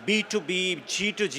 B2B G2G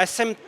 SM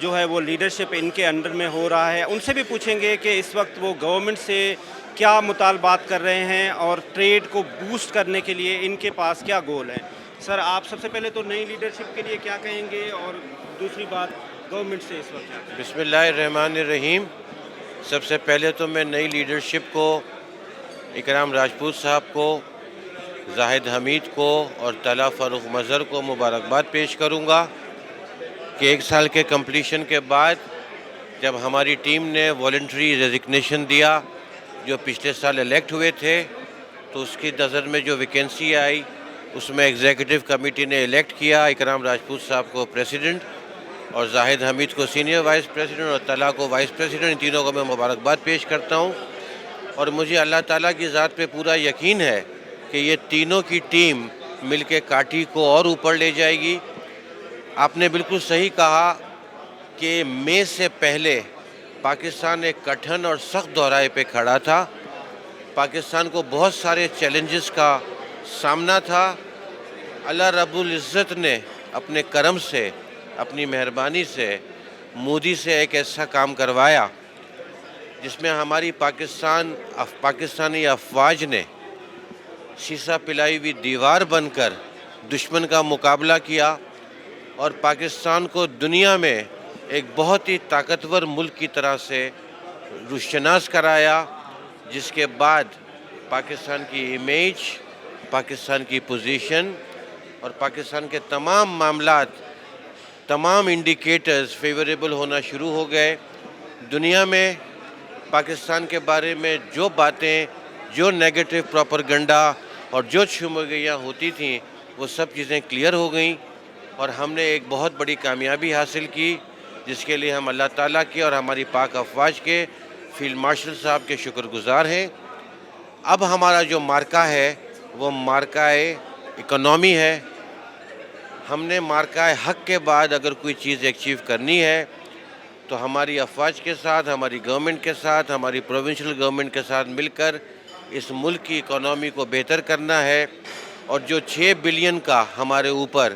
جو ہے وہ لیڈرشپ ان کے انڈر میں ہو رہا ہے. ان سے بھی پوچھیں گے کہ اس وقت وہ گورنمنٹ سے کیا مطالبات کر رہے ہیں اور ٹریڈ کو بوسٹ کرنے کے لیے ان کے پاس کیا گول ہیں. سر آپ سب سے پہلے تو نئی لیڈرشپ کے لیے کیا کہیں گے اور دوسری بات گورنمنٹ سے اس وقت کیا کہیں گے؟ بسم اللہ الرحمن الرحیم. سب سے پہلے تو میں نئی لیڈرشپ کو، اکرام راجپوت صاحب کو، زاہد حمید کو اور طلحہ فاروق مظہر کو مبارکباد پیش کروں گا کہ 1 سال کے کمپلیشن کے بعد جب ہماری ٹیم نے والنٹری ریزگنیشن دیا، جو پچھلے سال الیکٹ ہوئے تھے، تو اس کی نظر میں جو ویکینسی آئی اس میں ایگزیکٹو کمیٹی نے الیکٹ کیا اکرام راجپوت صاحب کو پریزیڈنٹ اور زاہد حمید کو سینئر وائس پریزیڈنٹ اور طلحہ کو وائس پریزیڈنٹ. ان تینوں کو میں مبارکباد پیش کرتا ہوں اور مجھے اللہ تعالیٰ کی ذات پہ پورا یقین ہے کہ یہ تینوں کی ٹیم مل کے کاٹھی کو اور اوپر لے جائے گی. آپ نے بالکل صحیح کہا کہ مئی سے پہلے پاکستان ایک کٹھن اور سخت دورائے پہ کھڑا تھا. پاکستان کو بہت سارے چیلنجز کا سامنا تھا. اللہ رب العزت نے اپنے کرم سے، اپنی مہربانی سے مودی سے ایک ایسا کام کروایا جس میں ہماری پاکستانی افواج نے شیشہ پلائی ہوئی دیوار بن کر دشمن کا مقابلہ کیا اور پاکستان کو دنیا میں ایک بہت ہی طاقتور ملک کی طرح سے روشناس کرایا، جس کے بعد پاکستان کی امیج، پاکستان کی پوزیشن اور پاکستان کے تمام معاملات، تمام انڈیکیٹرز فیوریبل ہونا شروع ہو گئے. دنیا میں پاکستان کے بارے میں جو باتیں، جو نیگیٹو پروپیگنڈا اور جو شمولیاں ہوتی تھیں وہ سب چیزیں کلیئر ہو گئیں اور ہم نے ایک بہت بڑی کامیابی حاصل کی، جس کے لیے ہم اللہ تعالیٰ کے اور ہماری پاک افواج کے فیلڈ مارشل صاحب کے شکر گزار ہیں. اب ہمارا جو مارکہ ہے وہ مارکہ اکنامی ہے. ہم نے مارکہ حق کے بعد اگر کوئی چیز اچیو کرنی ہے تو ہماری افواج کے ساتھ، ہماری گورنمنٹ کے ساتھ، ہماری پروونشل گورنمنٹ کے ساتھ مل کر اس ملک کی اکنامی کو بہتر کرنا ہے. اور جو 6 بلین کا ہمارے اوپر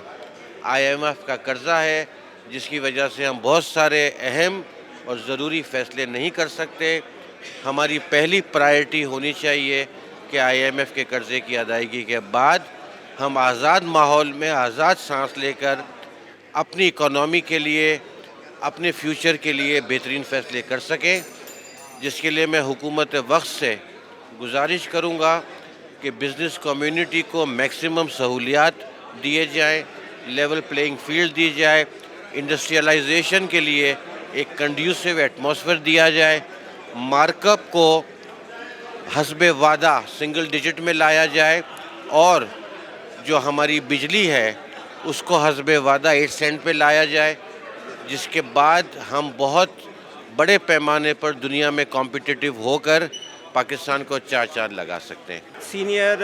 IMF کا قرضہ ہے، جس کی وجہ سے ہم بہت سارے اہم اور ضروری فیصلے نہیں کر سکتے، ہماری پہلی پرائرٹی ہونی چاہیے کہ IMF کے قرضے کی ادائیگی کے بعد ہم آزاد ماحول میں آزاد سانس لے کر اپنی اکنامی کے لیے، اپنے فیوچر کے لیے بہترین فیصلے کر سکیں. جس کے لیے میں حکومت وقت سے گزارش کروں گا کہ بزنس کمیونٹی کو میکسیمم سہولیات دیے جائیں، لیول پلینگ فیلڈ دی جائے، انڈسٹریلائزیشن کے لیے ایک کنڈیوسو ایٹماسفیئر دیا جائے، مارک اپ کو حسب وعدہ سنگل ڈیجٹ میں لایا جائے اور جو ہماری بجلی ہے اس کو حسب وعدہ 8 سینٹ پہ لایا جائے، جس کے بعد ہم بہت بڑے پیمانے پر دنیا میں کمپیٹیٹیو ہو کر پاکستان کو 4 چاند لگا سکتے ہیں. سینئر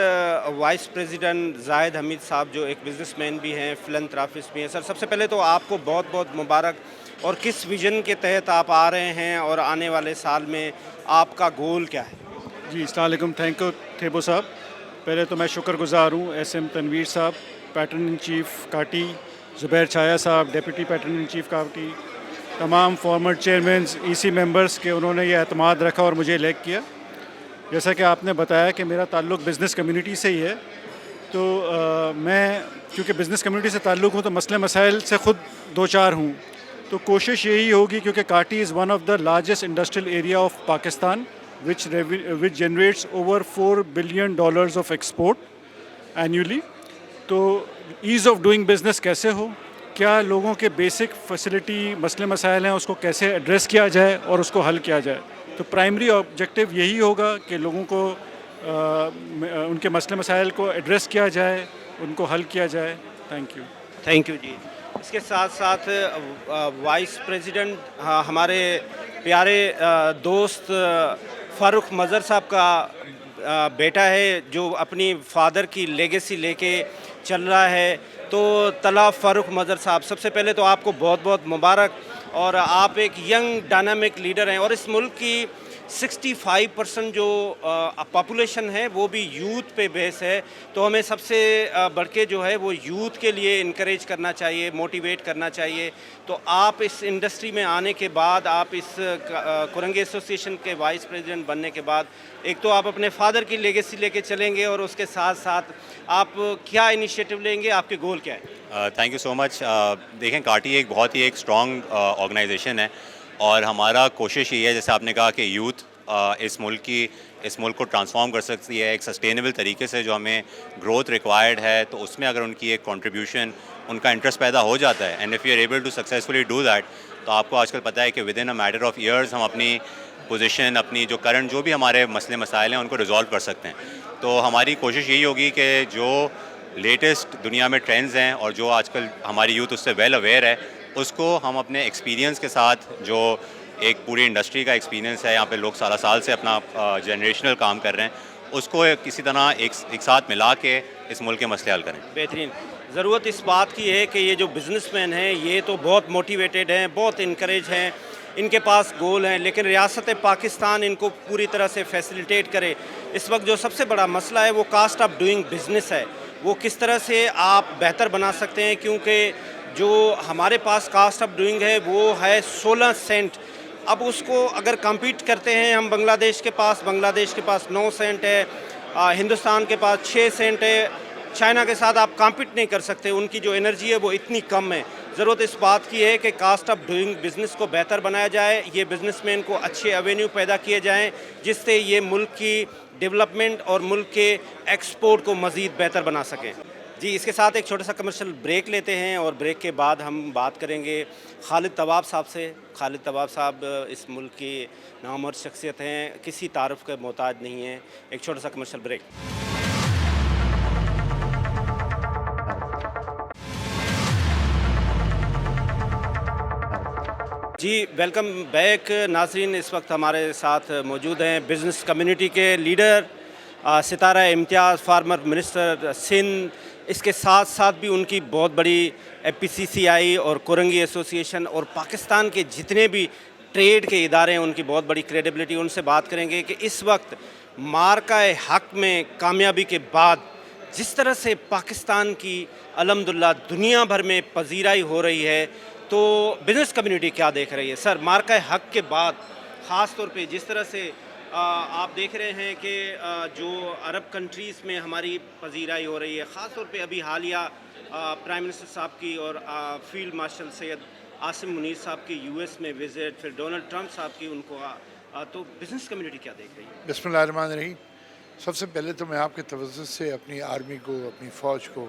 وائس پریزیڈنٹ زاہد حمید صاحب جو ایک بزنس مین بھی ہیں، فلنتھراپسٹ بھی ہیں. سر سب سے پہلے تو آپ کو بہت بہت مبارک. اور کس ویژن کے تحت آپ آ رہے ہیں اور آنے والے سال میں آپ کا گول کیا ہے؟ جی السلام علیکم. تھینک یو تھیبو صاحب. پہلے تو میں شکر گزار ہوں SM تنویر صاحب، پیٹرن ان چیف کاٹی، زبیر چھایا صاحب ڈیپٹی پیٹرن ان چیف کاٹی، تمام فارمر چیئرمینز EC ممبرز کے انہوں نے یہ اعتماد رکھا اور مجھے الیکٹ کیا. جیسا کہ آپ نے بتایا کہ میرا تعلق بزنس کمیونٹی سے ہی ہے، تو میں کیونکہ بزنس کمیونٹی سے تعلق ہوں تو مسئلے مسائل سے خود دو چار ہوں. تو کوشش یہی ہوگی، کیونکہ کاٹی is one of the largest industrial area of Pakistan which generates over $4 billion of export annually. تو ایز آف ڈوئنگ بزنس کیسے ہو، کیا لوگوں کے بیسک فیسلٹی مسئلے مسائل ہیں اس کو کیسے ایڈریس کیا جائے اور اس کو حل کیا جائے. تو پرائمری آبجیکٹیو یہی ہوگا کہ لوگوں کو ان کے مسئلے مسائل کو ایڈریس کیا جائے، ان کو حل کیا جائے. تھینک یو جی. اس کے ساتھ ساتھ وائس پریزیڈنٹ ہمارے پیارے دوست فاروق مظہر صاحب کا بیٹا ہے جو اپنی فادر کی لیگیسی لے کے چل رہا ہے. تو طلحہ فاروق مظہر صاحب، سب سے پہلے تو آپ کو بہت بہت مبارک. اور آپ ایک ینگ ڈائنامک لیڈر ہیں اور اس ملک کی 65% جو پاپولیشن ہے وہ بھی یوتھ پہ بیس ہے، تو ہمیں سب سے بڑھ کے جو ہے وہ یوتھ کے لیے انکریج کرنا چاہیے، موٹیویٹ کرنا چاہیے. تو آپ اس انڈسٹری میں آنے کے بعد، آپ اس کورنگی ایسوسیشن کے وائس پریزیڈنٹ بننے کے بعد، ایک تو آپ اپنے فادر کی لیگیسی لے کے چلیں گے اور اس کے ساتھ ساتھ آپ کیا انیشیٹو لیں گے، آپ کے گول کیا ہے؟ تھینک یو سو مچ. دیکھیں کاٹی ایک بہت ہی ایک اسٹرانگ آرگنائزیشن ہے اور ہمارا کوشش یہ ہے جیسے آپ نے کہا کہ یوتھ اس ملک کو ٹرانسفارم کر سکتی ہے ایک سسٹینیبل طریقے سے. جو ہمیں گروتھ ریکوائرڈ ہے تو اس میں اگر ان کی ایک کنٹریبیوشن، ان کا انٹرسٹ پیدا ہو جاتا ہے، and if you are able to successfully do that, تو آپ کو آج کل پتہ ہے کہ with in a matter of years ہم اپنی پوزیشن، اپنی جو کرنٹ جو بھی ہمارے مسئلے مسائل ہیں ان کو ریزالو کر سکتے ہیں. تو ہماری کوشش یہی ہوگی کہ جو لیٹسٹ دنیا میں ٹرینڈز ہیں اور جو آج کل ہماری یوتھ اس سے ویل اویئر ہے، اس کو ہم اپنے ایکسپیرینس کے ساتھ، جو ایک پوری انڈسٹری کا ایکسپیرینس ہے، یہاں پہ لوگ سالہ سال سے اپنا جنریشنل کام کر رہے ہیں، اس کو کسی طرح ایک ساتھ ملا کے اس ملک کے مسئلے حل کریں. بہترین. ضرورت اس بات کی ہے کہ یہ جو بزنس مین ہیں یہ تو بہت موٹیویٹڈ ہیں، بہت انکریج ہیں، ان کے پاس گول ہیں، لیکن ریاست پاکستان ان کو پوری طرح سے فیسیلیٹیٹ کرے. اس وقت جو سب سے بڑا مسئلہ ہے وہ کاسٹ آف ڈوئنگ بزنس ہے. وہ کس طرح سے آپ بہتر بنا سکتے ہیں، کیونکہ جو ہمارے پاس کاسٹ آف ڈوئنگ ہے وہ ہے 16 سینٹ. اب اس کو اگر کمپیٹ کرتے ہیں ہم بنگلہ دیش کے پاس 9 سینٹ ہے، ہندوستان کے پاس 6 سینٹ ہے. چائنا کے ساتھ آپ کمپیٹ نہیں کر سکتے، ان کی جو انرجی ہے وہ اتنی کم ہے. ضرورت اس بات کی ہے کہ کاسٹ آف ڈوئنگ بزنس کو بہتر بنایا جائے، یہ بزنس مین کو اچھے ایونیو پیدا کیے جائیں جس سے یہ ملک کی ڈیولپمنٹ اور ملک کے ایکسپورٹ کو مزید بہتر بنا سکیں. جی، اس کے ساتھ ایک چھوٹا سا کمرشل بریک لیتے ہیں اور بریک کے بعد ہم بات کریں گے خالد طواب صاحب سے. خالد طواب صاحب اس ملک کی نامور شخصیت ہیں، کسی تعارف کے محتاج نہیں ہیں. ایک چھوٹا سا کمرشل بریک. جی، ویلکم بیک ناظرین. اس وقت ہمارے ساتھ موجود ہیں بزنس کمیونٹی کے لیڈر ستارہ امتیاز، فارمر منسٹر سندھ. اس کے ساتھ ساتھ بھی ان کی بہت بڑی PCCI اور کورنگی ایسوسیشن اور پاکستان کے جتنے بھی ٹریڈ کے ادارے ہیں ان کی بہت بڑی کریڈیبلٹی. ان سے بات کریں گے کہ اس وقت مارکہ حق میں کامیابی کے بعد جس طرح سے پاکستان کی الحمدللہ دنیا بھر میں پذیرائی ہو رہی ہے، تو بزنس کمیونٹی کیا دیکھ رہی ہے؟ سر، مارکہ حق کے بعد خاص طور پہ جس طرح سے آپ دیکھ رہے ہیں کہ جو عرب کنٹریز میں ہماری پذیرائی ہو رہی ہے، خاص طور پہ ابھی حالیہ پرائم منسٹر صاحب کی اور فیلڈ مارشل سید عاصم منیر صاحب کی US میں وزٹ، پھر ڈونلڈ ٹرمپ صاحب کی ان کو تو بزنس کمیونٹی کیا دیکھ رہی ہے؟ بسم اللہ الرحمن الرحیم. سب سے پہلے تو میں آپ کے توجہ سے اپنی آرمی کو، اپنی فوج کو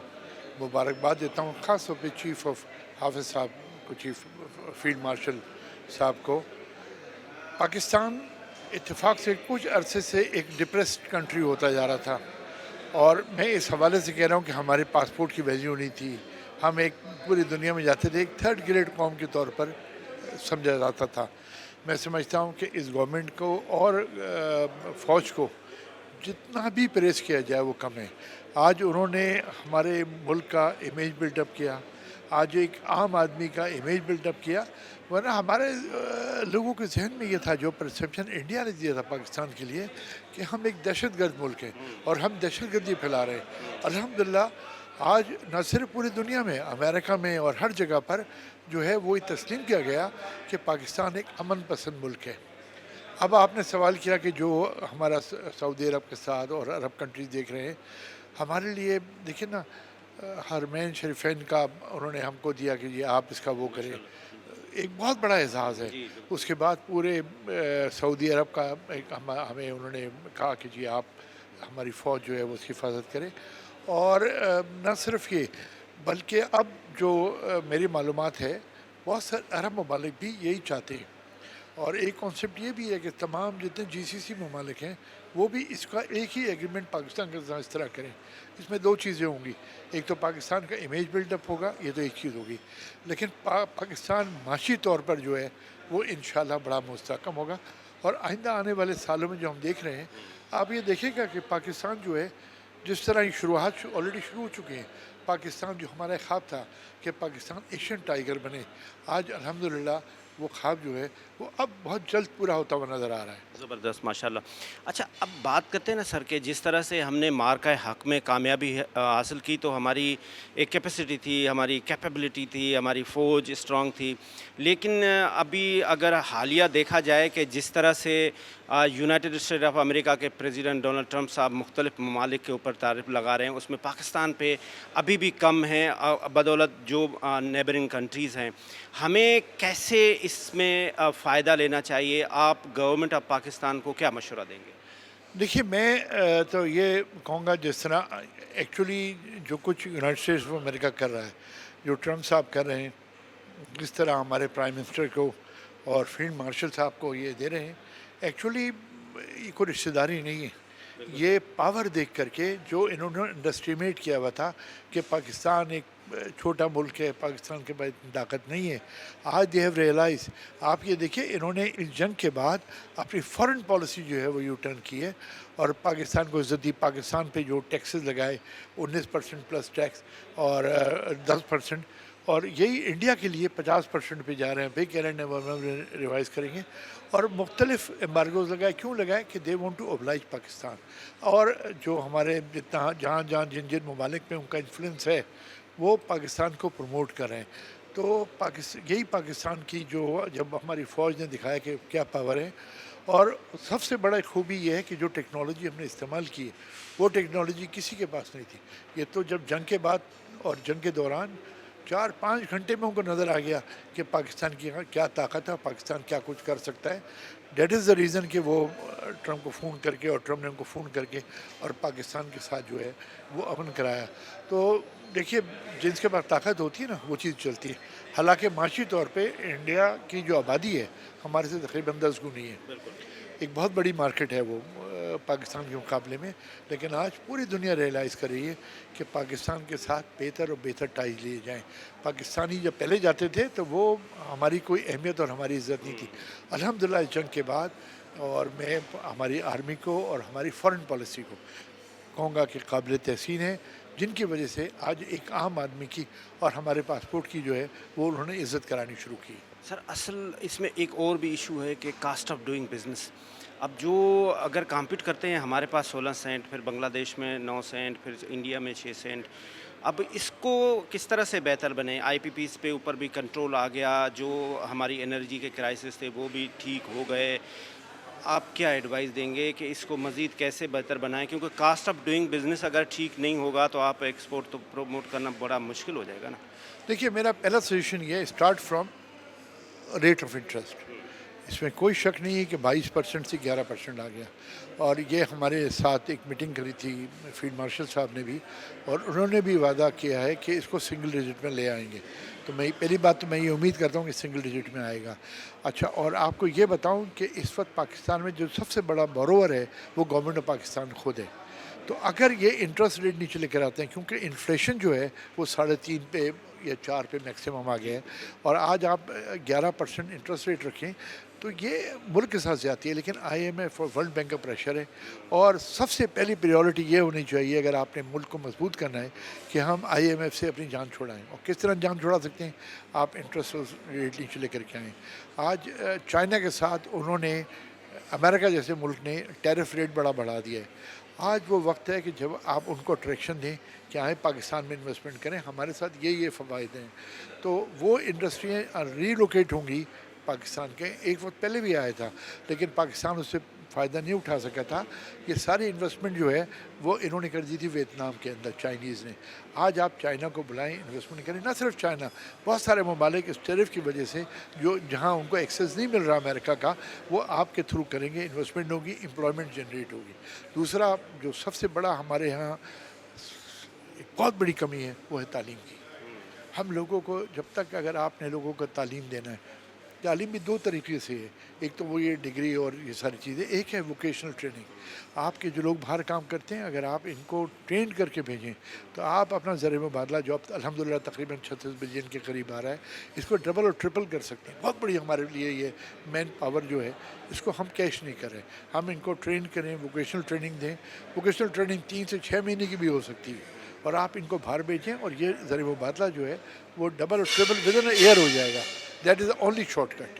مبارکباد دیتا ہوں، خاص طور پہ چیف آف حافظ صاحب کو، چیف فیلڈ مارشل صاحب کو. پاکستان اتفاق سے کچھ عرصے سے ایک ڈپریسڈ کنٹری ہوتا جا رہا تھا، اور میں اس حوالے سے کہہ رہا ہوں کہ ہمارے پاسپورٹ کی ویلیو نہیں تھی. ہم ایک پوری دنیا میں جاتے تھے، ایک تھرڈ گریڈ قوم کے طور پر سمجھا جاتا تھا. میں سمجھتا ہوں کہ اس گورنمنٹ کو اور فوج کو جتنا بھی پریس کیا جائے وہ کم ہے. آج انہوں نے ہمارے ملک کا امیج بلڈ اپ کیا، آج ایک عام آدمی کا امیج بلڈ اپ کیا. ورنہ ہمارے لوگوں کے ذہن میں یہ تھا، جو پرسیپشن انڈیا نے دیا تھا پاکستان کے لیے، کہ ہم ایک دہشت گرد ملک ہیں اور ہم دہشت گردی پھیلا رہے ہیں. الحمدللہ آج نہ صرف پوری دنیا میں، امریکہ میں اور ہر جگہ پر جو ہے وہ تسلیم کیا گیا کہ پاکستان ایک امن پسند ملک ہے. اب آپ نے سوال کیا کہ جو ہمارا سعودی عرب کے ساتھ اور عرب کنٹریز دیکھ رہے ہیں، ہمارے لیے دیکھیں نا، حرمین شریفین کا انہوں نے ہم کو دیا کہ یہ آپ اس کا وہ کریں، ایک بہت بڑا اعزاز ہے. اس کے بعد پورے سعودی عرب کا ہمیں انہوں نے کہا کہ جی آپ ہماری فوج جو ہے وہ اس کی حفاظت کرے. اور نہ صرف یہ بلکہ اب جو میری معلومات ہے، بہت سارے عرب ممالک بھی یہی چاہتے ہیں. اور ایک کانسیپٹ یہ بھی ہے کہ تمام جتنے GCC ممالک ہیں وہ بھی اس کا ایک ہی ایگریمنٹ پاکستان کے ساتھ اس طرح کریں. اس میں دو چیزیں ہوں گی، ایک تو پاکستان کا امیج بلڈ اپ ہوگا، یہ تو ایک چیز ہوگی، لیکن پاکستان معاشی طور پر جو ہے وہ انشاءاللہ بڑا مستحکم ہوگا. اور آئندہ آنے والے سالوں میں جو ہم دیکھ رہے ہیں، آپ یہ دیکھیں گا کہ پاکستان جو ہے جس طرح یہ شروعات آلریڈی شروع ہو چکی ہیں. پاکستان جو ہمارا خواب تھا کہ پاکستان ایشین ٹائیگر بنے، آج الحمدللہ وہ خواب جو ہے وہ اب بہت جلد پورا ہوتا ہوا نظر آ رہا ہے. زبردست ماشاءاللہ. اچھا اب بات کرتے ہیں نا سر کہ جس طرح سے ہم نے مارکہ حق میں کامیابی حاصل کی تو ہماری ایک کیپیسٹی تھی, ہماری کیپیبلٹی تھی, ہماری فوج اسٹرانگ تھی, لیکن ابھی اگر حالیہ دیکھا جائے کہ جس طرح سے یونائٹڈ اسٹیٹ آف امریکہ کے پریزیڈنٹ ڈونلڈ ٹرمپ صاحب مختلف ممالک کے اوپر تعریف لگا رہے ہیں, اس میں پاکستان پہ ابھی بھی کم ہیں بدولت جو نیبرنگ کنٹریز ہیں. ہمیں کیسے اس میں فائدہ لینا چاہیے؟ آپ گورنمنٹ آف پاکستان کو کیا مشورہ دیں گے؟ دیکھیے میں تو یہ کہوں گا جس طرح ایکچولی جو کچھ یونائٹڈ اسٹیٹس آف امریکہ کر رہا ہے, جو ٹرمپ صاحب کر رہے ہیں, جس طرح ہمارے پرائم منسٹر کو اور فیلڈ مارشل صاحب کو یہ دے رہے ہیں, ایکچولی یہ کوئی رشتہ داری نہیں ہے. یہ پاور دیکھ کر کے جو انہوں نے انڈسٹریمیٹ کیا ہوا تھا کہ پاکستان ایک چھوٹا ملک ہے, پاکستان کے پاس اتنی طاقت نہیں ہے, آج دے ہیو ریئلائز. آپ یہ دیکھیں انہوں نے اس جنگ کے بعد اپنی فارن پالیسی جو ہے وہ یو ٹرن کی ہے اور پاکستان کو عزت دی. پاکستان پہ جو ٹیکسز لگائے 19% پلس ٹیکس اور 10%, اور یہی انڈیا کے لیے 50% پہ جا رہے ہیں. بھائی کہہ رہے ہیں ریوائز کریں گے, اور مختلف ایمبارگوز لگائے. کیوں لگائے؟ کہ they want to oblige Pakistan. اور جو ہمارے جتنا جہاں جن ممالک میں ان کا انفلوئنس ہے وہ پاکستان کو پروموٹ کر رہے ہیں. تو یہی پاکستان کی جو جب ہماری فوج نے دکھایا کہ کیا پاور ہے, اور سب سے بڑا خوبی یہ ہے کہ جو ٹیکنالوجی ہم نے استعمال کی ہے وہ ٹیکنالوجی کسی کے پاس نہیں تھی. یہ تو جب جنگ کے بعد اور جنگ کے دوران 4-5 گھنٹے میں ان کو نظر آ گیا کہ پاکستان کی کیا طاقت ہے, پاکستان کیا کچھ کر سکتا ہے. دیٹ از دا ریزن کہ وہ ٹرمپ کو فون کر کے اور ٹرمپ نے ان کو فون کر کے اور پاکستان کے ساتھ جو ہے وہ امن کرایا. تو دیکھیے جس کے پاس طاقت ہوتی ہے نا وہ چیز چلتی ہے. حالانکہ معاشی طور پہ انڈیا کی جو آبادی ہے ہمارے سے تقریباً 10 گنی ہے, ایک بہت بڑی مارکیٹ ہے وہ پاکستان کے مقابلے میں. لیکن آج پوری دنیا ریئلائز کر رہی ہے کہ پاکستان کے ساتھ بہتر اور بہتر ٹائز لیے جائیں. پاکستانی جب پہلے جاتے تھے تو وہ ہماری کوئی اہمیت اور ہماری عزت نہیں تھی. الحمدللہ اس جنگ کے بعد, اور میں ہماری آرمی کو اور ہماری فارن پالیسی کو کہوں گا کہ قابل تحسین ہے, جن کی وجہ سے آج ایک عام آدمی کی اور ہمارے پاسپورٹ کی جو ہے وہ انہوں نے عزت کرانی شروع کی. سر اصل اس میں ایک اور بھی ایشو ہے کہ کاسٹ آف ڈوئنگ بزنس. اب جو اگر کمپیٹ کرتے ہیں ہمارے پاس 16 سینٹ, پھر بنگلہ دیش میں 9 سینٹ, پھر انڈیا میں 6 سینٹ. اب اس کو کس طرح سے بہتر بنے؟ آئی پی پیز پہ اوپر بھی کنٹرول آ گیا, جو ہماری انرجی کے کرائسس تھے وہ بھی ٹھیک ہو گئے. آپ کیا ایڈوائز دیں گے کہ اس کو مزید کیسے بہتر بنائیں؟ کیونکہ کاسٹ آف ڈوئنگ بزنس اگر ٹھیک نہیں ہوگا تو آپ ایکسپورٹ تو پروموٹ کرنا بڑا مشکل ہو جائے گا نا. دیکھیے میرا پہلا سجیشن یہ ہے, start from rate of interest. اس میں کوئی شک نہیں ہے کہ 22% سے 11% آ گیا. اور یہ ہمارے ساتھ ایک میٹنگ کری تھی فیلڈ مارشل صاحب نے بھی, اور انہوں نے بھی وعدہ کیا ہے کہ اس کو سنگل ڈیجٹ میں لے آئیں گے. تو میں پہلی بات تو میں یہ امید کرتا ہوں کہ سنگل ڈیجٹ میں آئے گا. اچھا, اور آپ کو یہ بتاؤں کہ اس وقت پاکستان میں جو سب سے بڑا بوروور ہے وہ گورنمنٹ آف پاکستان خود ہے. تو اگر یہ انٹرسٹ ریٹ نیچے لے کر آتے ہیں, کیونکہ انفلیشن جو ہے وہ 3.5 پہ یا 4 پہ میکسیمم آ گیا ہے, اور آج آپ 11% انٹرسٹ ریٹ رکھیں تو یہ ملک کے ساتھ زیادتی ہے. لیکن آئی ایم ایف اور ورلڈ بینک کا پریشر ہے, اور سب سے پہلی پریورٹی یہ ہونی چاہیے اگر آپ نے ملک کو مضبوط کرنا ہے کہ ہم آئی ایم ایف سے اپنی جان چھڑائیں. اور کس طرح جان چھڑا سکتے ہیں؟ آپ انٹرسٹ ریٹ نیچے لے کر کے آئیں. آج چائنا کے ساتھ انہوں نے, امریکہ جیسے ملک نے ٹیرف ریٹ بڑھا دیا ہے. آج وہ وقت ہے کہ جب آپ ان کو اٹریکشن دیں کہ آئیں پاکستان میں انویسٹمنٹ کریں, ہمارے ساتھ یہ فوائد ہیں. تو وہ انڈسٹریاں ری لوکیٹ ہوں گی پاکستان کے. ایک وقت پہلے بھی آیا تھا لیکن پاکستان اس سے فائدہ نہیں اٹھا سکا تھا. یہ ساری انویسٹمنٹ جو ہے وہ انہوں نے کر دی تھی ویتنام کے اندر, چائنیز نے. آج آپ چائنا کو بلائیں, انویسٹمنٹ کریں. نہ صرف چائنا, بہت سارے ممالک اس ٹیرف کی وجہ سے جو جہاں ان کو ایکسیس نہیں مل رہا امریکہ کا, وہ آپ کے تھرو کریں گے. انویسٹمنٹ ہوگی, امپلائمنٹ جنریٹ ہوگی. دوسرا جو سب سے بڑا ہمارے یہاں ایک بہت بڑی کمی ہے وہ ہے تعلیم کی. ہم لوگوں کو جب تک اگر آپ نے لوگوں کو تعلیم دینا ہے, تعلیم بھی 2 طریقے سے ہے. ایک تو وہ یہ ڈگری اور یہ ساری چیزیں, ایک ہے ووکیشنل ٹریننگ. آپ کے جو لوگ باہر کام کرتے ہیں اگر آپ ان کو ٹرین کر کے بھیجیں تو آپ اپنا ذریعہ مبادلہ جو اب الحمدللہ تقریباً 36 بلین کے قریب آ رہا ہے, اس کو ڈبل اور ٹرپل کر سکتے ہیں. بہت بڑی ہمارے لیے یہ مین پاور جو ہے اس کو ہم کیش نہیں کر رہے. ہم ان کو ٹرین کریں, ووکیشنل ٹریننگ دیں. ووکیشنل ٹریننگ 3 سے 6 مہینے کی بھی ہو سکتی ہے, اور آپ ان کو باہر بھیجیں اور یہ ذریعہ مبادلہ جو ہے وہ ڈبل اور ٹرپل ود ان ایئر ہو جائے گا. That is the only shortcut.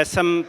SM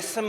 SM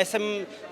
SM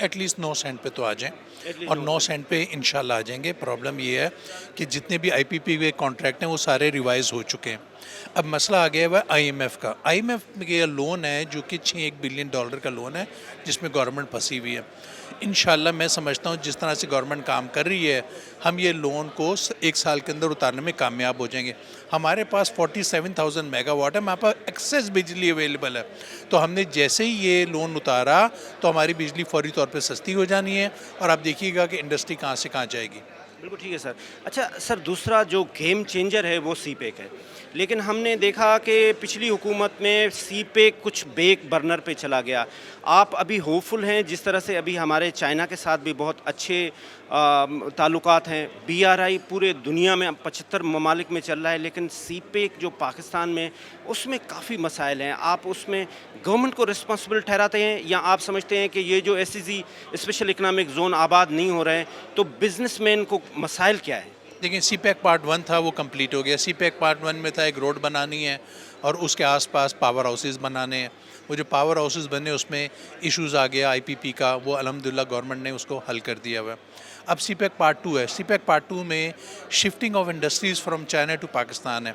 at least 9 cent پہ تو آ جائیں اور 9 سینٹ پہ انشاءاللہ آ جائیں گے. پرابلم یہ ہے کہ جتنے بھی آئی پی پی کے کانٹریکٹ ہیں وہ سارے ریوائز ہو چکے ہیں. اب مسئلہ آ گیا ہوا آئی ایم ایف کا. آئی ایم ایف کے لون ہے جو کہ $6 بلین کا لون ہے جس میں گورنمنٹ پھنسی ہوئی ہے. انشاءاللہ میں سمجھتا ہوں جس طرح سے گورنمنٹ کام کر رہی ہے ہم یہ لون کو 1 سال کے اندر اتارنے میں کامیاب ہو جائیں گے. ہمارے پاس 47,000 میگا واٹ ہے, ہمارے پاس ایکسیس بجلی اویلیبل ہے. تو ہم نے جیسے ہی یہ لون اتارا تو ہماری بجلی فوری طور پہ سستی ہو جانی ہے اور آپ دیکھیے گا کہ انڈسٹری کہاں سے کہاں جائے گی. بالکل ٹھیک ہے سر. اچھا سر, دوسرا جو گیم چینجر ہے وہ سی پیک ہے, لیکن ہم نے دیکھا کہ پچھلی حکومت میں سی پیک کچھ بیک برنر پہ چلا گیا. آپ ابھی ہوپفل ہیں جس طرح سے ابھی ہمارے چائنا کے ساتھ بھی بہت اچھے تعلقات ہیں. بی آر آئی پورے دنیا میں 75 ممالک میں چل رہا ہے, لیکن سی پیک جو پاکستان میں اس میں کافی مسائل ہیں. آپ اس میں گورنمنٹ کو رسپانسبل ٹھہراتے ہیں یا آپ سمجھتے ہیں کہ یہ جو ایس سی زی اسپیشل اکنامک زون آباد نہیں ہو رہے ہیں تو بزنس مین کو مسائل کیا ہے؟ دیکھیں سی پیک پارٹ 1 تھا وہ کمپلیٹ ہو گیا. سی پیک پارٹ 1 میں تھا ایک روڈ بنانی ہے اور اس کے آس پاس پاور ہاؤسز بنانے ہیں. وہ جو پاور ہاؤسز بنے اس میں ایشوز آ گیا آئی پی پی کا, وہ الحمدللہ گورنمنٹ نے اس کو حل کر دیا ہوا ہے. اب سی پیک پارٹ 2 ہے. سی پیک پارٹ 2 میں shifting of industries from China to Pakistan ہے.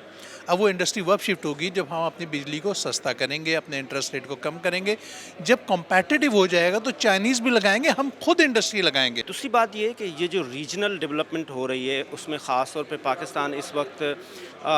اب وہ انڈسٹری وب شفٹ ہوگی جب ہم اپنی بجلی کو سستا کریں گے, اپنے انٹرسٹ ریٹ کو کم کریں گے. جب کمپیٹیٹیو ہو جائے گا تو چائنیز بھی لگائیں گے, ہم خود انڈسٹری لگائیں گے. دوسری بات یہ ہے کہ یہ جو ریجنل ڈیولپمنٹ ہو رہی ہے اس میں خاص طور پہ پاکستان اس وقت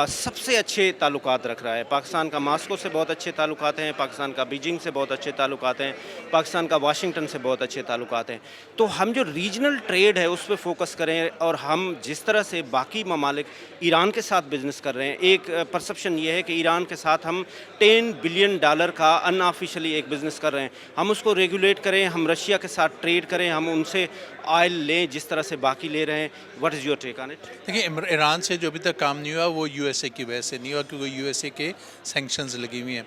سب سے اچھے تعلقات رکھ رہا ہے. پاکستان کا ماسکو سے بہت اچھے تعلقات ہیں, پاکستان کا بیجنگ سے بہت اچھے تعلقات ہیں, پاکستان کا واشنگٹن سے بہت اچھے تعلقات ہیں. تو ہم جو ریجنل ٹریڈ ہے اس پہ فوکس کریں, اور ہم جس طرح سے باقی ممالک ایران کے ساتھ بزنس کر رہے ہیں, ایک پرسپشن یہ ہے کہ ایران کے ساتھ ہم $10 بلین کا ان آفیشلی ایک بزنس کر رہے ہیں, ہم اس کو ریگولیٹ کریں, ہم رشیا کے ساتھ ٹریڈ کریں, ہم ان سے آئل لیں جس طرح سے باقی لے رہے ہیں. What is your take on it? دیکھیں ایران سے جو ابھی تک کام نہیں ہوا وہ یو ایس اے کی وجہ سے نہیں ہوا, کیونکہ یو ایس اے کے سینکشنز لگی ہوئی ہیں.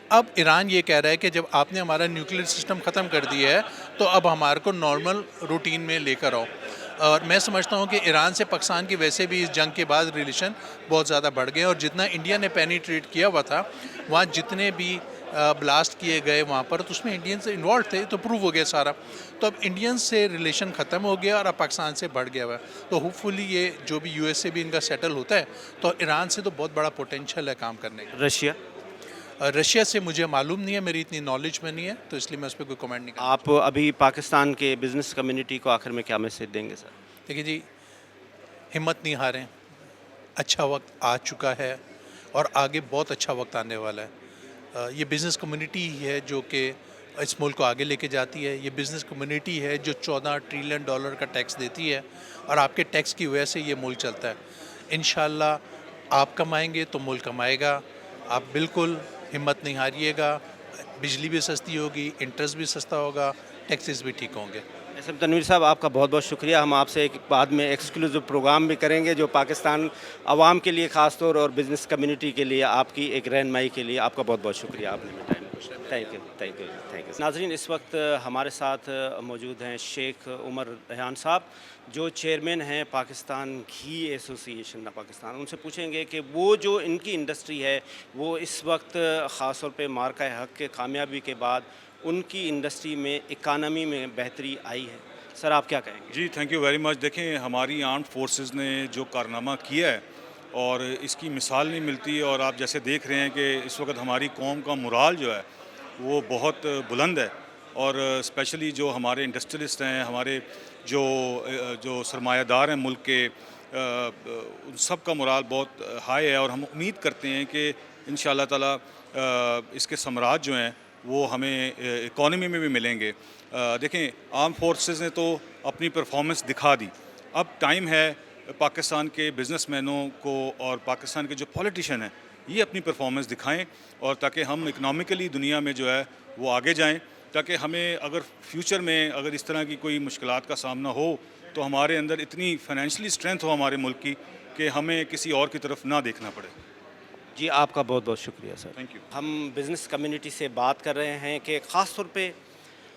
اب ایران یہ کہہ رہا ہے کہ جب آپ نے ہمارا نیوکلیر سسٹم ختم کر دیا ہے تو اب ہمارے کو نارمل روٹین میں لے کر آؤ. اور میں سمجھتا ہوں کہ ایران سے پاکستان کی ویسے بھی اس جنگ کے بعد ریلیشن بہت زیادہ بڑھ گئے, اور جتنا انڈیا نے پینیٹریٹ کیا ہوا تھا وہاں جتنے بھی بلاسٹ کیے گئے وہاں پر تو اس میں انڈینس انوالو تھے, تو پروو ہو گیا سارا. تو اب انڈین سے ریلیشن ختم ہو گیا اور اب پاکستان سے بڑھ گیا ہوا ہے. تو ہوپ فلی یہ جو بھی یو ایس سے بھی ان کا سیٹل ہوتا ہے تو ایران سے تو بہت بڑا پوٹینشیل ہے کام کرنے کا. رشیا سے مجھے معلوم نہیں ہے, میری اتنی نالج میں نہیں ہے, تو اس لیے میں اس پہ کوئی کمنٹ نہیں کرتا. آپ ابھی پاکستان کے بزنس کمیونٹی کو آخر میں کیا میسج دیں گے سر؟ دیکھیے جی, ہمت نہیں ہاریں, اچھا وقت آ چکا ہے اور آگے بہت اچھا وقت آنے والا ہے. یہ بزنس کمیونٹی ہی ہے جو کہ اس ملک کو آگے لے کے جاتی ہے. یہ بزنس کمیونٹی ہے جو $14 ٹریلین کا ٹیکس دیتی ہے, اور آپ کے ٹیکس کی وجہ سے یہ ملک چلتا ہے. انشاءاللہ آپ کمائیں گے تو ملک کمائے گا. آپ بالکل ہمت نہیں ہاریے گا, بجلی بھی سستی ہوگی, انٹرسٹ بھی سستا ہوگا, ٹیکسز بھی ٹھیک ہوں گے. اسم تنویر صاحب, آپ کا بہت بہت شکریہ. ہم آپ سے ایک بعد میں ایکسکلوزیو پروگرام بھی کریں گے جو پاکستان عوام کے لیے خاص طور اور بزنس کمیونٹی کے لیے آپ کی ایک رہنمائی کے لیے. آپ کا بہت بہت شکریہ, آپ نے ٹائم. Thank you. ناظرین, اس وقت ہمارے ساتھ موجود ہیں شیخ عمر ریحان صاحب جو چیئرمین ہیں پاکستان گھی ایسوسی ایشن پاکستان. ان سے پوچھیں گے کہ وہ جو ان کی انڈسٹری ہے وہ اس وقت خاص طور پہ مارکہ حق کے کامیابی کے بعد ان کی انڈسٹری میں اکانومی میں بہتری آئی ہے. سر آپ کیا کہیں گے؟ جی تھینک یو ویری مچ. دیکھیں ہماری آرمڈ فورسز نے جو کارنامہ کیا ہے اور اس کی مثال نہیں ملتی, اور آپ جیسے دیکھ رہے ہیں کہ اس وقت ہماری قوم کا مورال جو ہے وہ بہت بلند ہے, اور اسپیشلی جو ہمارے انڈسٹریلسٹ ہیں, ہمارے جو سرمایہ دار ہیں ملک کے, ان سب کا مورال بہت ہائی ہے, اور ہم امید کرتے ہیں کہ انشاءاللہ تعالی اس کے ثمرات جو ہیں وہ ہمیں اکانومی میں بھی ملیں گے. دیکھیں آرم فورسز نے تو اپنی پرفارمنس دکھا دی, اب ٹائم ہے پاکستان کے بزنس مینوں کو اور پاکستان کے جو پولیٹیشین ہیں یہ اپنی پرفارمنس دکھائیں, اور تاکہ ہم اکنامکلی دنیا میں جو ہے وہ آگے جائیں, تاکہ ہمیں اگر فیوچر میں اگر اس طرح کی کوئی مشکلات کا سامنا ہو تو ہمارے اندر اتنی فائنینشلی اسٹرینتھ ہو ہمارے ملک کی کہ ہمیں کسی اور کی طرف نہ دیکھنا پڑے. جی آپ کا بہت بہت شکریہ سر. Thank you. ہم بزنس کمیونٹی سے بات کر رہے ہیں کہ خاص طور پہ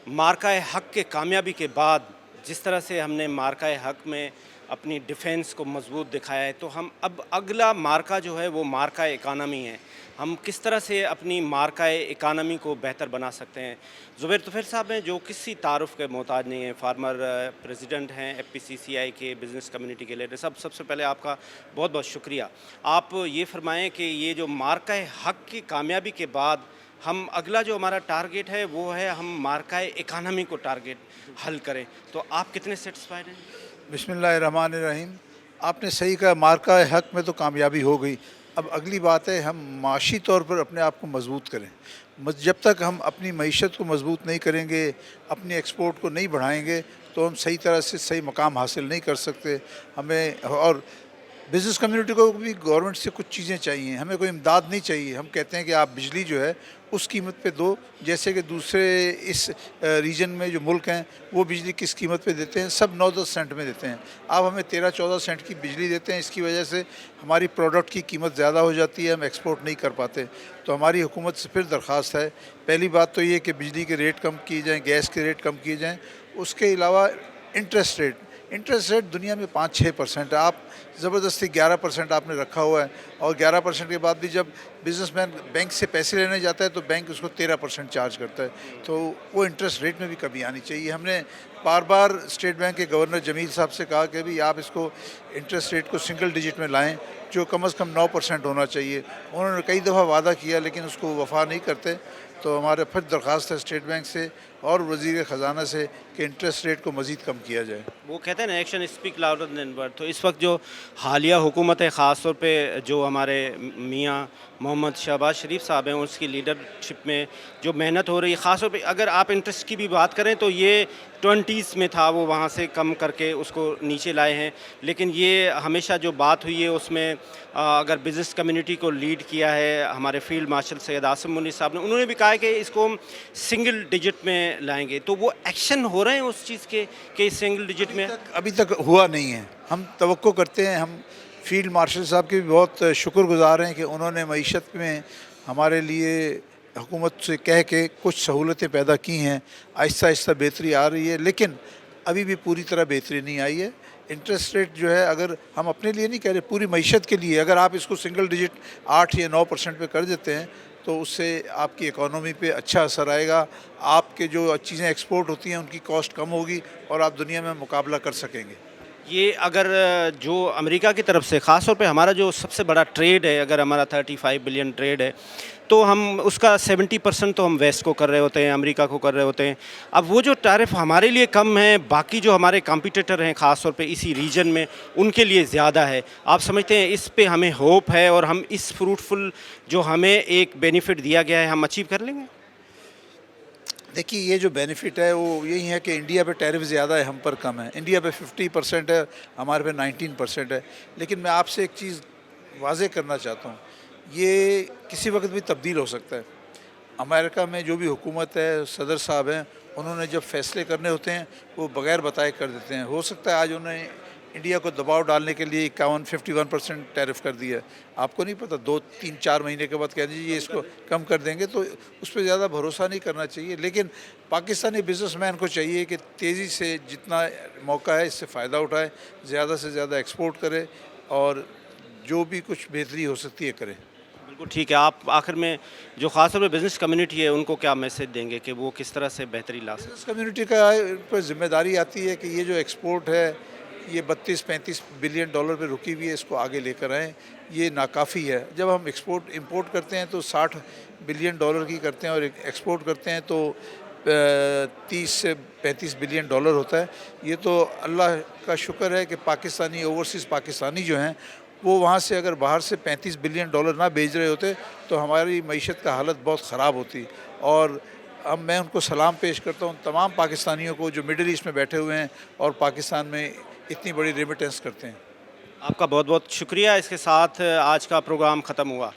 مارکہ حق کے کامیابی کے بعد جس طرح سے ہم نے مارکہ حق میں اپنی ڈیفینس کو مضبوط دکھایا ہے، تو ہم اب اگلا مارکا جو ہے وہ مارکا اکانومی ہے. ہم کس طرح سے اپنی مارکا اکانومی کو بہتر بنا سکتے ہیں؟ زبیر طفیل صاحب ہیں جو کسی تعارف کے محتاج نہیں ہیں، فارمر پریزیڈنٹ ہیں FPCCI کے، بزنس کمیونٹی کے لیڈر. سب سے پہلے آپ کا بہت بہت شکریہ. آپ یہ فرمائیں کہ یہ جو مارکا حق کی کامیابی کے بعد ہم اگلا جو ہمارا ٹارگیٹ ہے وہ ہے ہم مارکا اکانومی کو ٹارگیٹ حل کریں، تو آپ کتنے سیٹسفائیڈ ہیں؟ بسم اللہ الرحمن الرحیم. آپ نے صحیح کہا، مارکہ حق میں تو کامیابی ہو گئی. اب اگلی بات ہے ہم معاشی طور پر اپنے آپ کو مضبوط کریں. جب تک ہم اپنی معیشت کو مضبوط نہیں کریں گے، اپنی ایکسپورٹ کو نہیں بڑھائیں گے تو ہم صحیح طرح سے صحیح مقام حاصل نہیں کر سکتے. ہمیں اور بزنس کمیونٹی کو بھی گورنمنٹ سے کچھ چیزیں چاہیے. ہمیں کوئی امداد نہیں چاہیے. ہم کہتے ہیں کہ آپ بجلی جو ہے اس قیمت پہ دو جیسے کہ دوسرے اس ریجن میں جو ملک ہیں وہ بجلی کس قیمت پہ دیتے ہیں، سب 9-10 سینٹ میں دیتے ہیں. آپ ہمیں 13-14 سینٹ کی بجلی دیتے ہیں. اس کی وجہ سے ہماری پروڈکٹ کی قیمت زیادہ ہو جاتی ہے، ہم ایکسپورٹ نہیں کر پاتے. تو ہماری حکومت سے پھر درخواست ہے، پہلی بات تو یہ کہ بجلی کے ریٹ کم کیے جائیں، گیس کے ریٹ کم کیے جائیں. اس کے علاوہ انٹرسٹ ریٹ دنیا میں 5-6% ہے. آپ زبردستی 11% آپ نے رکھا ہوا ہے، اور 11% کے بعد بھی جب بزنس مین بینک سے پیسے لینے جاتا ہے تو بینک اس کو 13% چارج کرتا ہے. تو وہ انٹرسٹ ریٹ میں بھی کمی آنی چاہیے. ہم نے بار بار اسٹیٹ بینک کے گورنر جمیل صاحب سے کہا کہ بھی آپ اس کو انٹرسٹ ریٹ کو سنگل ڈیجٹ میں لائیں، جو کم از کم 9% ہونا چاہیے. انہوں نے کئی دفعہ وعدہ کیا لیکن اس کو وفا نہیں کرتے. تو ہمارے پھر درخواست ہے اسٹیٹ بینک سے اور وزیر خزانہ سے کہ انٹرسٹ ریٹ کو مزید کم کیا جائے. وہ کہتے ہیں نا action speak louder than word. تو اس وقت جو حالیہ حکومت ہے، خاص طور پہ جو ہمارے میاں محمد شہباز شریف صاحب ہیں، اس کی لیڈرشپ میں جو محنت ہو رہی ہے، خاص طور پہ اگر آپ انٹرسٹ کی بھی بات کریں تو یہ 20s میں تھا، وہ وہاں سے کم کر کے اس کو نیچے لائے ہیں. لیکن یہ ہمیشہ جو بات ہوئی ہے اس میں اگر بزنس کمیونٹی کو لیڈ کیا ہے ہمارے فیلڈ مارشل سید عاصم منیر صاحب نے، انہوں نے بھی کہا ہے کہ اس کو ہم سنگل ڈیجٹ میں لائیں گے. تو وہ ایکشن ہو رہے ہیں اس چیز کے کہ سنگل ڈیجٹ میں؟ ابھی تک ہوا نہیں ہے. ہم توقع کرتے ہیں. ہم فیلڈ مارشل صاحب کے بھی بہت شکر گزار ہیں کہ انہوں نے معیشت میں ہمارے لیے حکومت سے کہہ کے کچھ سہولتیں پیدا کی ہیں. آہستہ آہستہ بہتری آ رہی ہے لیکن ابھی بھی پوری طرح بہتری نہیں آئی ہے. انٹرسٹ ریٹ جو ہے اگر ہم اپنے لیے نہیں کہہ رہے، پوری معیشت کے لیے اگر آپ اس کو سنگل ڈیجٹ 8 یا 9% پہ کر دیتے ہیں تو اس سے آپ کی اکانومی پہ اچھا اثر آئے گا. آپ کے جو چیزیں ایکسپورٹ ہوتی ہیں ان کی کاسٹ کم ہوگی اور آپ دنیا میں مقابلہ کر سکیں گے. یہ اگر جو امریکہ کی طرف سے خاص طور پہ ہمارا جو سب سے بڑا ٹریڈ ہے، اگر ہمارا 35 بلین ٹریڈ ہے تو ہم اس کا 70% تو ہم ویسٹ کو کر رہے ہوتے ہیں، امریکہ کو کر رہے ہوتے ہیں. اب وہ جو ٹیرف ہمارے لیے کم ہیں، باقی جو ہمارے کمپیٹیٹر ہیں خاص طور پہ اسی ریجن میں ان کے لیے زیادہ ہے. آپ سمجھتے ہیں اس پہ ہمیں ہوپ ہے اور ہم اس فروٹفل جو ہمیں ایک بینیفٹ دیا گیا ہے ہم اچیو کر لیں گے؟ دیکھیے یہ جو بینیفٹ ہے وہ یہی ہے کہ انڈیا پہ ٹیرف زیادہ ہے، ہم پر کم ہے. انڈیا پہ 50% ہے، ہمارے پہ 19% ہے. لیکن میں آپ سے ایک چیز واضح کرنا چاہتا ہوں، یہ کسی وقت بھی تبدیل ہو سکتا ہے. امریکہ میں جو بھی حکومت ہے، صدر صاحب ہیں، انہوں نے جب فیصلے کرنے ہوتے ہیں وہ بغیر بتائے کر دیتے ہیں. ہو سکتا ہے آج انہوں نے انڈیا کو دباؤ ڈالنے کے لیے 51% ٹیرف کر دیا ہے. آپ کو نہیں پتہ 2-3-4 مہینے کے بعد کہہ دیجیے اس کو کم کر دیں گے. تو اس پہ زیادہ بھروسہ نہیں کرنا چاہیے. لیکن پاکستانی بزنس مین کو چاہیے کہ تیزی سے جتنا موقع ہے اس سے فائدہ اٹھائے، زیادہ سے زیادہ ایکسپورٹ کرے اور جو بھی کچھ بہتری ہو سکتی ہے کرے. بالکل ٹھیک ہے. آپ آخر میں جو خاص طور پہ بزنس کمیونٹی ہے ان کو کیا میسج دیں گے کہ وہ کس طرح سے بہتری لا سکتے؟ بزنس کمیونٹی کا پر ذمہ داری آتی ہے کہ یہ جو ایکسپورٹ ہے یہ 32-35 بلین ڈالر پہ رکی ہوئی ہے، اس کو آگے لے کر آئیں. یہ ناکافی ہے. جب ہم امپورٹ کرتے ہیں تو 60 بلین ڈالر کی کرتے ہیں اور ایکسپورٹ کرتے ہیں تو 30 سے 35 بلین ڈالر ہوتا ہے. یہ تو اللہ کا شکر ہے کہ پاکستانی اوورسیز پاکستانی جو ہیں وہ وہاں سے اگر باہر سے 35 بلین ڈالر نہ بھیج رہے ہوتے تو ہماری معیشت کا حالت بہت خراب ہوتی. اور اب میں ان کو سلام پیش کرتا ہوں تمام پاکستانیوں کو جو مڈل ایسٹ میں بیٹھے ہوئے ہیں اور پاکستان میں اتنی بڑی ریمیٹنس کرتے ہیں. آپ کا بہت بہت شکریہ. اس کے ساتھ آج کا پروگرام ختم ہوا.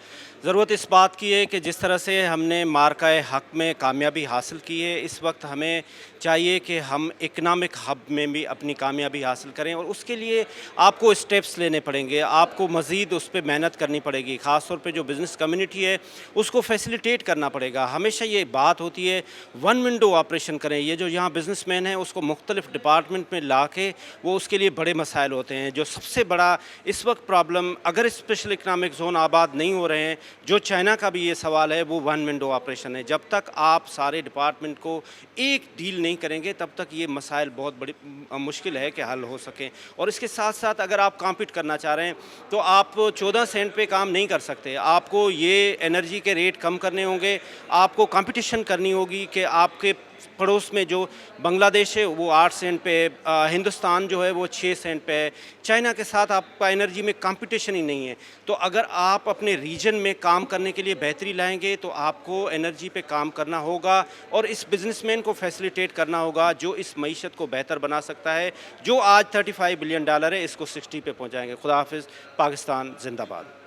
ضرورت اس بات کی ہے کہ جس طرح سے ہم نے مارکہ حق میں کامیابی حاصل کی ہے، اس وقت ہمیں چاہیے کہ ہم اکنامک ہب میں بھی اپنی کامیابی حاصل کریں، اور اس کے لیے آپ کو اسٹیپس لینے پڑیں گے، آپ کو مزید اس پہ محنت کرنی پڑے گی، خاص طور پہ جو بزنس کمیونٹی ہے اس کو فیسیلیٹیٹ کرنا پڑے گا۔ ہمیشہ یہ بات ہوتی ہے ون ونڈو آپریشن کریں، یہ جو یہاں بزنس مین ہیں اس کو مختلف ڈپارٹمنٹ میں لا کے وہ اس کے لیے بڑے مسائل ہوتے ہیں۔ جو سب سے بڑا اس وقت پرابلم، اگر اسپیشل اکنامک زون آباد نہیں ہو رہے ہیں، جو چائنا کا بھی یہ سوال ہے، وہ ون ونڈو آپریشن ہے۔ جب تک آپ سارے ڈپارٹمنٹ کو ایک ڈیل نہیں کریں گے تب تک یہ مسائل بہت بڑی مشکل ہے کہ حل ہو سکیں۔ اور اس کے ساتھ ساتھ اگر آپ کمپیٹ کرنا چاہ رہے ہیں تو آپ 14 سینٹ پہ کام نہیں کر سکتے، آپ کو یہ انرجی کے ریٹ کم کرنے ہوں گے، آپ کو کمپٹیشن کرنی ہوگی کہ آپ کے پڑوس میں جو بنگلہ دیش ہے وہ 8 سینٹ پہ، ہندوستان جو ہے وہ 6 سینٹ پہ ہے، چائنا کے ساتھ آپ کا انرجی میں کمپٹیشن ہی نہیں ہے۔ تو اگر آپ اپنے ریجن میں کام کرنے کے لیے بہتری لائیں گے تو آپ کو انرجی پہ کام کرنا ہوگا اور اس بزنس مین کو فیسیلیٹیٹ کرنا ہوگا جو اس معیشت کو بہتر بنا سکتا ہے، جو آج $35 بلین ہے، اس کو 60 پہ پہنچائیں گے۔ خدا حافظ، پاکستان زندہ باد۔